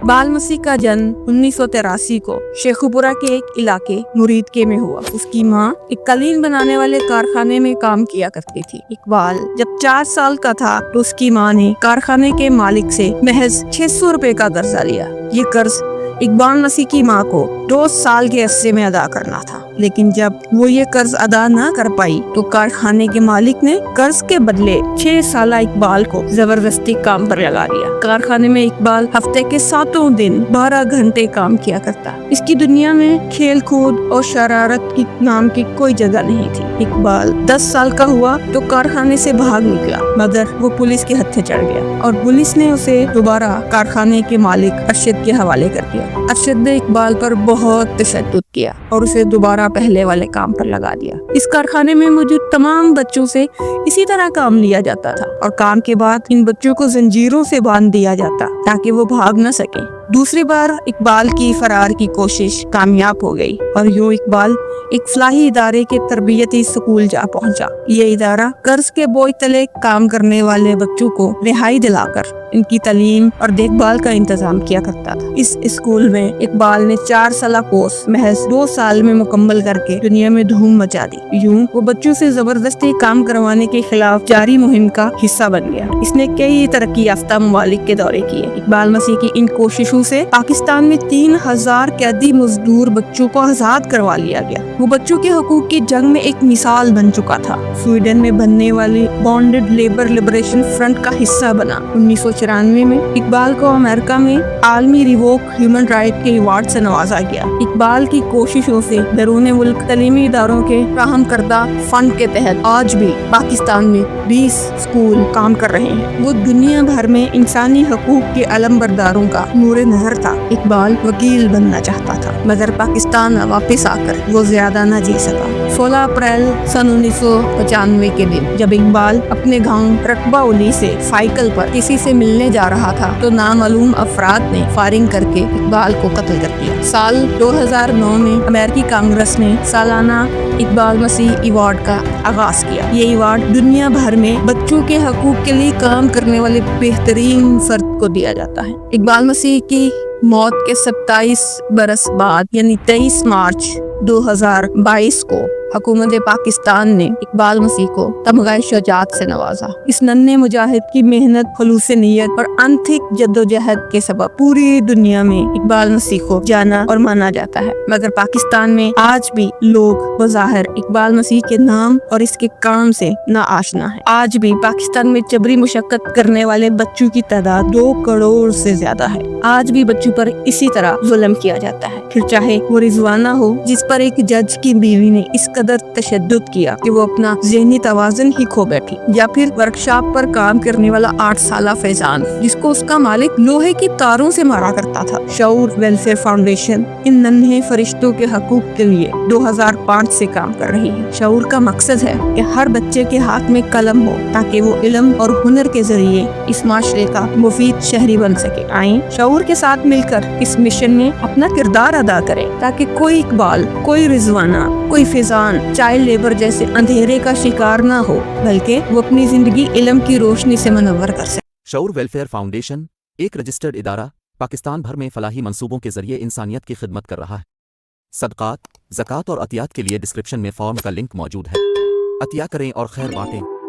इकबाल मसीह का जन्म 1983 को शेखुपुरा के एक इलाके मुरीद के में हुआ। उसकी माँ एक कालीन बनाने वाले कारखाने में काम किया करती थी। इकबाल जब 4 साल का था तो उसकी माँ ने कारखाने के मालिक से महज 600 रुपए का कर्जा लिया। ये कर्ज इकबाल मसीह की माँ को 2 साल के अरसे में अदा करना था, लेकिन जब वो ये कर्ज अदा न कर पाई तो कारखाने के मालिक ने कर्ज के बदले 6 साल इकबाल को जबरदस्ती काम पर लगा दिया। कारखाने में इकबाल हफ्ते के 7 दिन 12 घंटे काम किया करता। इसकी दुनिया में खेल कूद और शरारत की नाम की कोई जगह नहीं थी। इकबाल 10 साल का हुआ तो कारखाने से भाग निकला, मगर वो पुलिस के हत्थे चढ़ गया और पुलिस ने उसे दोबारा कारखाने के मालिक अरशद के हवाले कर दिया। अरशद ने इकबाल पर बहुत तशद्दुद किया और उसे दोबारा पहले वाले काम पर लगा दिया। इस कारखाने में मौजूद तमाम बच्चों से इसी तरह काम लिया जाता था और काम के बाद इन बच्चों को जंजीरों से बांध दिया जाता ताकि वो भाग न सके। दूसरी बार इकबाल की फरार की कोशिश कामयाब हो गई और यूं इकबाल एक फलाही इदारे के तरबियती स्कूल जा पहुंचा। ये इदारा कर्ज के बोझ तले काम करने वाले बच्चों को रिहाई दिलाकर इनकी तालीम और देखभाल का इंतजाम किया करता था। इस स्कूल में इकबाल ने 4 साल कोर्स महज 2 साल में मुकम्मल करके दुनिया में धूम मचा दी। यूं वो बच्चों से जबरदस्ती काम करवाने के खिलाफ जारी मुहिम का हिस्सा बन गया। इसने कई तरक्की याफ्ता ममालिक के दौरे किए। इकबाल मसीह की इन कोशिशों से पाकिस्तान में 3000 कैदी मजदूर बच्चों को आजाद करवा लिया गया। वो बच्चों के हकूक की जंग में एक मिसाल बन चुका था। स्वीडन में बनने वाली बॉन्डेड लेबर लिबरेशन फ्रंट का हिस्सा बना। 1994 में इकबाल को अमेरिका में आलमी रिवोक ह्यूमन राइट के अवार्ड से नवाजा गया। इकबाल की कोशिशों से बैरून मुल्क तलीमी इदारों के फ्राहम करदा फंड के तहत आज भी पाकिस्तान में 20 स्कूल काम कर रहे हैं। वो दुनिया भर में इंसानी हकूक के अलमबरदारों का नूरे नजर था। इकबाल वकील बनना चाहता था, मगर पाकिस्तान वापस आकर वो ज्यादा न जी सका। 16 अप्रैल सन 1995 के दिन जब इकबाल अपने गांव रकबा उली से साइकिल पर किसी से मिलने जा रहा था तो नामालूम अफराद ने फायरिंग करके इकबाल को कत्ल कर दिया। साल 2009 में अमेरिकी कांग्रेस ने सालाना इकबाल मसीह अवार्ड का आगाज किया। ये अवार्ड दुनिया भर में बच्चों के हकूक के लिए काम करने वाले बेहतरीन फर्द को दिया जाता है। इकबाल मसीह की मौत के 27 बरस बाद यानी 23 मार्च 2022 को हुकूमत पाकिस्तान ने इकबाल मसीह को तमगाए शुजाअत से नवाजा। इस नन्हे मुजाहिद की मेहनत, खुलूस नीयत और अनथिक जद्दोजहद के सबब पूरी दुनिया में इकबाल मसीह को जाना और माना जाता है। मगर पाकिस्तान में आज भी लोग बज़ाहिर इकबाल मसीह के नाम और इसके काम से ना आशना है। आज भी पाकिस्तान में जबरी मुशक्कत करने वाले बच्चों की तादाद 2 करोड़ से ज्यादा है। आज भी बच्चों पर इसी तरह जुल्म किया जाता है, फिर चाहे वो रिजवाना हो जिस पर एक जज की बीवी ने इस कदर तशद्दुद किया कि वो अपना ज़हनी तवाज़ुन ही खो बैठी, या फिर वर्कशॉप पर काम करने वाला 8 साला फैजान जिसको उसका मालिक लोहे की तारों से मारा करता था। शऊर वेलफेयर फाउंडेशन इन नन्हे फरिश्तों के हकूक के लिए 2005 से काम कर रही है। शऊर का मकसद है कि हर बच्चे के हाथ में कलम हो ताकि वो इल्म और हुनर के जरिए इस माशरे का मुफीद शहरी बन सके। आए शऊर के साथ मिलकर इस मिशन में अपना किरदार अदा करें ताकि कोई इकबाल, कोई रिजवाना, कोई फैजान चाइल्ड लेबर जैसे अंधेरे का शिकार ना हो, बल्कि वो अपनी जिंदगी इल्म की रोशनी से मुनव्वर कर सके। शऊर वेलफेयर फाउंडेशन एक रजिस्टर्ड इदारा पाकिस्तान भर में फलाही मंसूबों के जरिए इंसानियत की खिदमत कर रहा है। सदकात, ज़कात और अतियात के लिए डिस्क्रिप्शन में फॉर्म का लिंक मौजूद है। अतिया करें और खैर बांटें।